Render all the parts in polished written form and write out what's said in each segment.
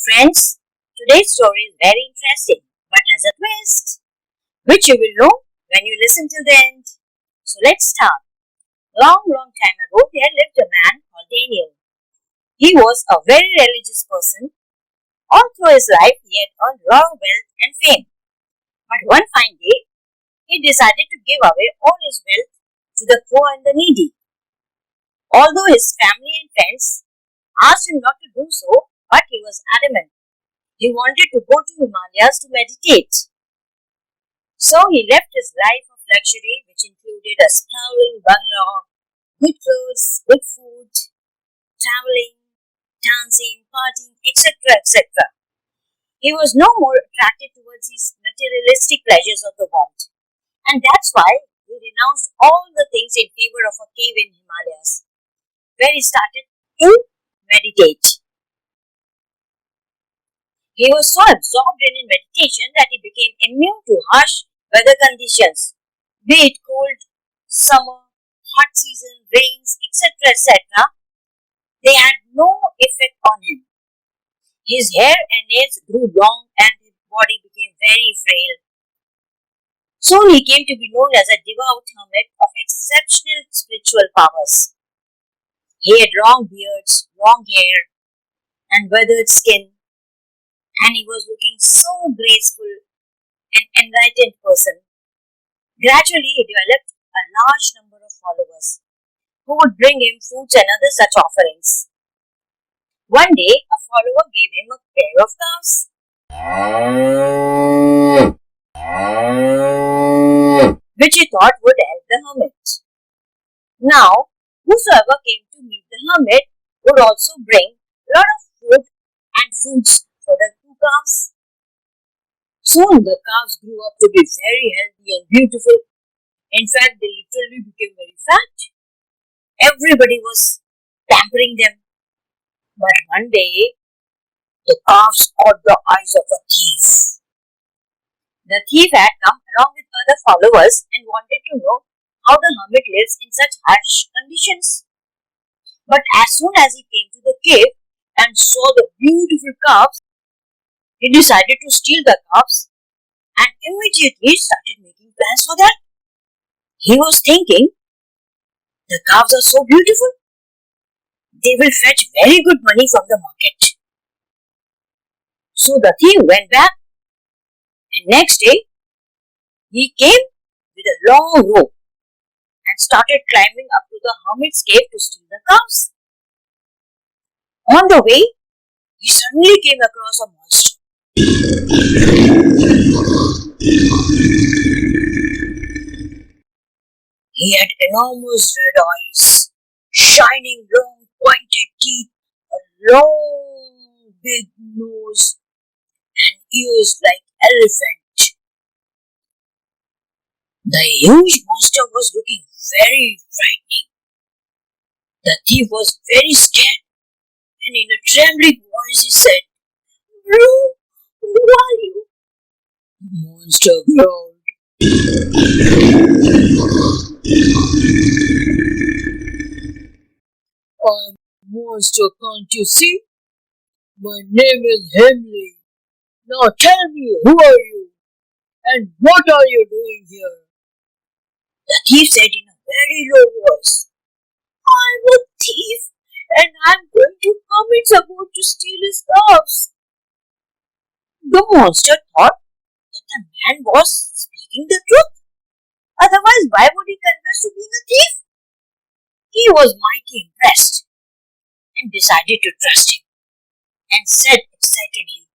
Friends, today's story is very interesting but has a twist, which you will know when you listen till the end. So let's start. Long time ago, there lived a man called Daniel. He was a very religious person. All through his life, he had earned a lot of wealth and fame. But one fine day, he decided to give away all his wealth to the poor and the needy. Although his family and friends asked him not to do so, but he was adamant. He wanted to go to Himalayas to meditate. So he left his life of luxury, which included a sprawling bungalow, good clothes, good food, traveling, dancing, partying, etc. He was no more attracted towards these materialistic pleasures of the world. And that's why he renounced all the things in favor of a cave in Himalayas, where he started to meditate. He was so absorbed in meditation that he became immune to harsh weather conditions, be it cold, summer, hot season, rains, etc. They had no effect on him. His hair and nails grew long and his body became very frail. Soon he came to be known as a devout hermit of exceptional spiritual powers. He had long beards, long hair, and weathered skin, and he was looking so graceful and enlightened person. Gradually, he developed a large number of followers who would bring him fruits and other such offerings. One day, a follower gave him a pair of calves, which he thought would help the hermit. Now, whosoever came to meet the hermit would also bring a lot of food and fruits for the two calves. Soon the calves grew up to be very healthy and beautiful. In fact, they literally became very fat. Everybody was pampering them. But one day, the calves caught the eyes of a thief. The thief had come along with other followers and wanted to know how the hermit lives in such harsh conditions. But as soon as he came to the cave and saw the beautiful calves, he decided to steal the calves and immediately started making plans for that. He was thinking, the calves are so beautiful, they will fetch very good money from the market. So the thief went back, and next day he came with a long rope and started climbing up to the hermit's cave to steal the calves. On the way, he suddenly came across a monster. He had enormous red eyes, shining long pointed teeth, a long big nose, and ears like elephant. The huge monster was looking very frightening. The thief was very scared, and in a trembling voice he said, "Bro, who are you?" The monster growled, "I'm a monster, can't you see? My name is Henley. Now tell me, who are you? And what are you doing here?" The thief said in a very low voice, "I'm a thief and I'm going to hermit's abode to steal his calves." The monster thought that the man was speaking the truth. Otherwise, why would he confess to being a thief? He was mighty impressed and decided to trust him and said excitedly,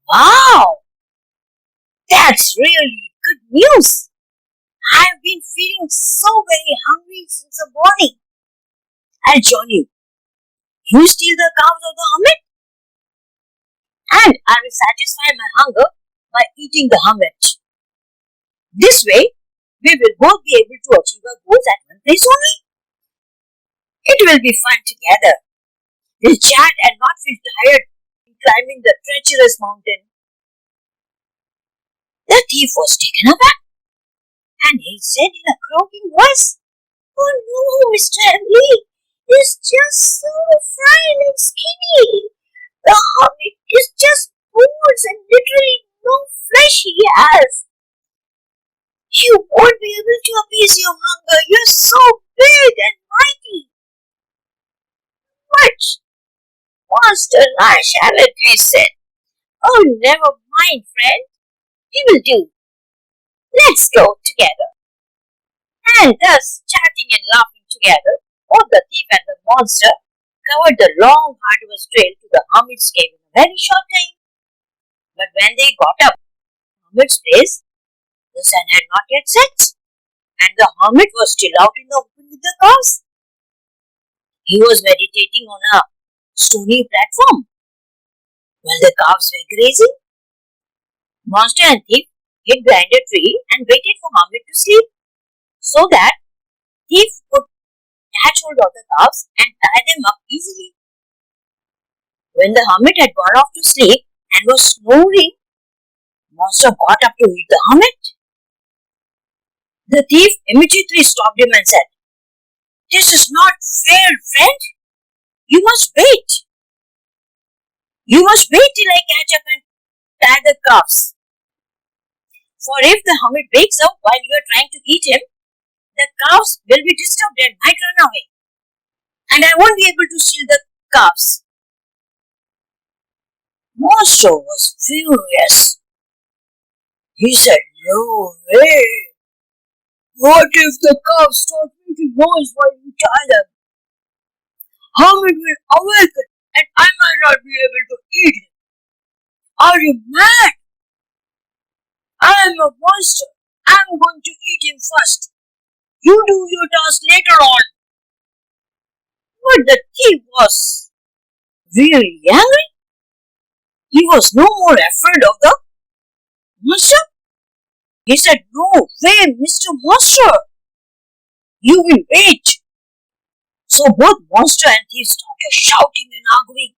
"Wow, that's really good news. I've been feeling so very hungry since the morning. I'll join you. You steal the calves of the hermit, and I will satisfy my hunger by eating the hermit. This way, we will both be able to achieve our goals at one place only. It will be fun together. We'll chat and not feel tired in climbing the treacherous mountain." The thief was taken aback, and he said in a croaking voice, "Oh no, Mr. Henley, he's just so frail and skinny. The hermit is just has. You won't be able to appease your hunger. You're so big and mighty. But Master Lion shallously said, "Oh, never mind, friend. We will do. Let's go together." And thus, chatting and laughing together, both the thief and the monster covered the long, arduous trail to the hermit's cave in a very short time. But when they got up to the hermit's place, the sun had not yet set, and the hermit was still out in the open with the calves. He was meditating on a stony platform while the calves were grazing. Monster and thief hid behind a tree and waited for hermit to sleep, so that thief could catch hold of the calves and tie them up easily. When the hermit had gone off to sleep and was snoring, Monster got up to eat the hermit. The thief immediately stopped him and said, "This is not fair, friend. You must wait. You must wait till I catch up and tie the calves. For if the hermit wakes up while you are trying to eat him, the calves will be disturbed and might run away. And I won't be able to steal the calves." Monster was furious. He said, "No way. What if the calves start making noise while you tie them? Hermit will awaken and I might not be able to eat him. Are you mad? I am a monster. I am going to eat him first. You do your task later on." But the thief was really angry. He was no more afraid of the monster. He said, "No way, Mr. Monster. You will wait." So both monster and thief started shouting and arguing.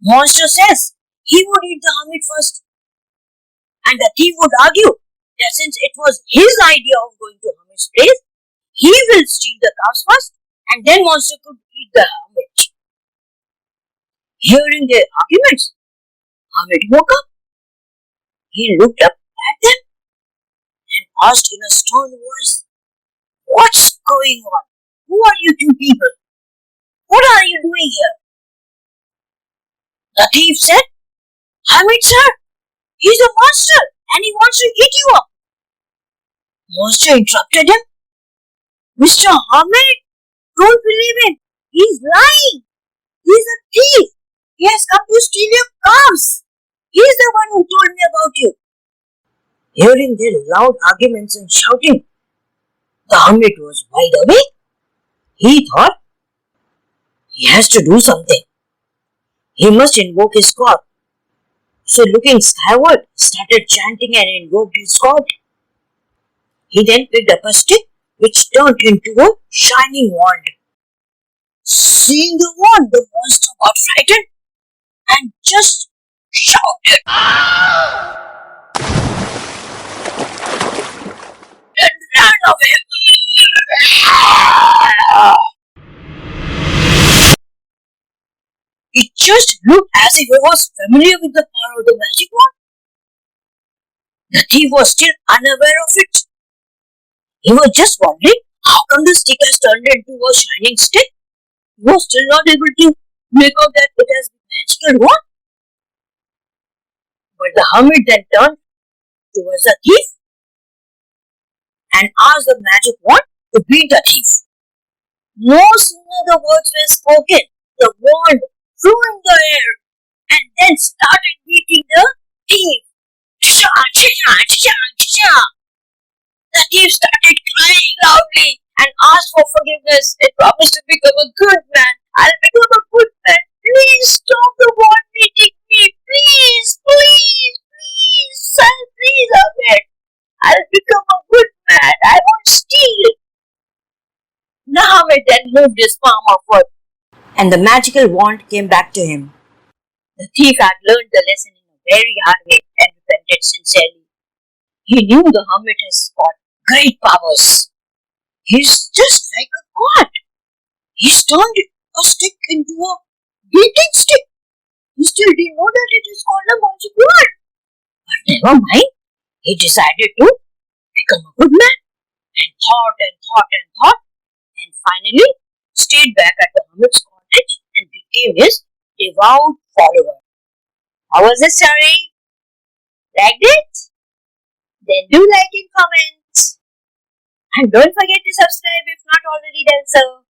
Monster says he would eat the hermit first, and the thief would argue that since it was his idea of going to hermit's place, he will steal the calves first, and then monster could eat the hermit. Hearing their arguments, hermit woke up. He looked up at them and asked in a stern voice, "What's going on? Who are you two people? What are you doing here?" The thief said, "Hermit, sir, he's a monster and he wants to eat you up." Monster interrupted him. "Mr. Hermit, don't believe him. He's lying. He's a thief. He has come to steal your calves. He's the one who told me about you." Hearing their loud arguments and shouting, the hermit was wide awake. He thought he has to do something. He must invoke his god. So looking skyward, he started chanting and invoked his god. He then picked up a stick which turned into a shining wand. Seeing the wand, the monster got frightened and just shouted and ran away. It just looked as if it was familiar with the power of the magic wand. The thief was still unaware of it. He was just wondering how come the stick has turned into a shining stick. He was still not able to make out that it has been magical wand. But the hermit then turned towards the thief and asked the magic wand to beat the thief. No sooner the words were spoken, the wand flew in the air and then started beating the thief. Sha, sha, sha, sha. The thief started crying loudly and asked for forgiveness and promised to become a good man. "I'll become a good man. Please stop the wand beating me. Please, please, please, son, please, Ahmed. I'll become a good man. I won't steal." Ahmed then moved his palm upward and the magical wand came back to him. The thief had learned the lesson in a very hard way and repented sincerely. He knew the hermit has got great powers. He's just like a god. He's turned a stick into a beating stick. He still didn't know that it is called a magic wand. But Never mind, he decided to become a good man and thought and thought and thought and finally stayed back at the hermit's cottage and became his devout follower. How was the story? Liked it? Then do like and comment. And don't forget to subscribe if not already done so.